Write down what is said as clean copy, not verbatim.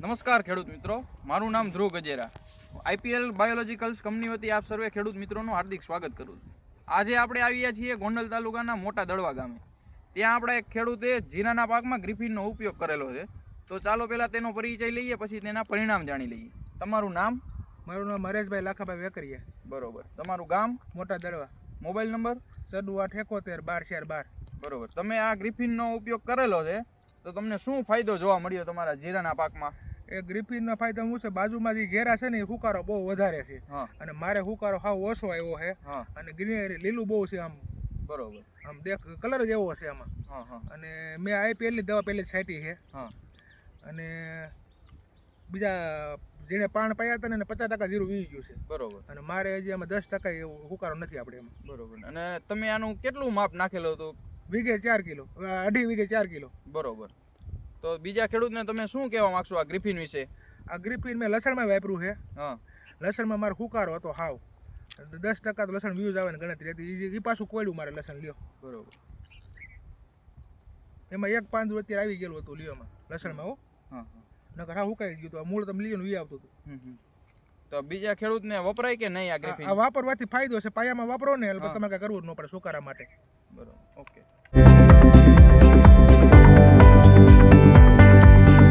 નમસ્કાર ખેડૂત મિત્રો, મારું નામ ધ્રુવ ગજેરા. આઈપીએલ બાયોલોજિકલ્સ કંપની વતી આપ સર્વે ખેડૂત મિત્રોનું હાર્દિક સ્વાગત કરું છું. આજે આપણે આવ્યા છીએ ગોંડલ તાલુકાના મોટા દળવા ગામે. ત્યાં આપણે એક ખેડૂતે જીરાના પાકમાં ગ્રિફિનનો ઉપયોગ કરેલો છે. તો ચાલો પહેલાં તેનો પરિચય લઈએ, પછી તેના પરિણામ જાણી લઈએ. તમારું નામ? મારું નામ હરેશભાઈ લાખાભાઈ વેકરિયા. બરોબર. તમારું ગામ? મોટા દળવા. Mobile number? 9871 12 બરોબર. તમે આ ગ્રિફિનનો ઉપયોગ કરેલો છે, તો તમને શું ફાયદો જોવા મળ્યો તમારા જીરાના પાકમાં? એ ગ્રિફિનનો ફાયદો શું છે, બાજુમાં જે ઘેરા છે ને એ હુકારો બહુ વધારે છે, અને મારે હુકારો હાવ ઓછો આવ્યો છે, અને ગ્રીનરી લીલું બહુ છે, આમ બરોબર, આમ દેખ કલર જ એવો છે આમાં. અને મેં આઈપીએલની દવા પહેલી જ છાંટી છે, અને બીજા જેને પાણ પાયા હતા ને 50% જીરું વીવી ગયું છે. બરોબર. અને મારે હજી આમાં 10% એવું હુકારો નથી આપણે એમાં. બરોબર. અને તમે આનું કેટલું માપ નાખેલું હતું? વીઘે 4 કિલો, 2.5 વીઘે 4 કિલો. બરોબર. તો બીજા ખેડૂતને તમે શું કહેવા માંગશો આ ગ્રિફિન વિશે? આ ગ્રિફિન મેં લસણમાં વાપર્યું છે. લસણમાં મારે હુકારો હતો હાવ, 10% તો લસણ વ્યૂઝ આવે ને ગણતરી હતી, એ પાછું કોયડું મારે લસણ લ્યો. બરોબર. એમાં એક પાંદડું અત્યારે આવી ગયેલું હતું લ્યોમાં લસણમાં. નકર હા હુકાઈ ગયું હતું, મૂળ તમે લ્યો ને વી આવતું હતું. તો બીજા ખેડૂતને વપરાય કે નહીં આ ગ્રિફિન? આ વાપરવાથી ફાયદો છે, પાયામાં વાપરો ને એટલે તમારે કઈ કરવું જ ન પડે સુકારા માટે. બરોબર. ઓકે.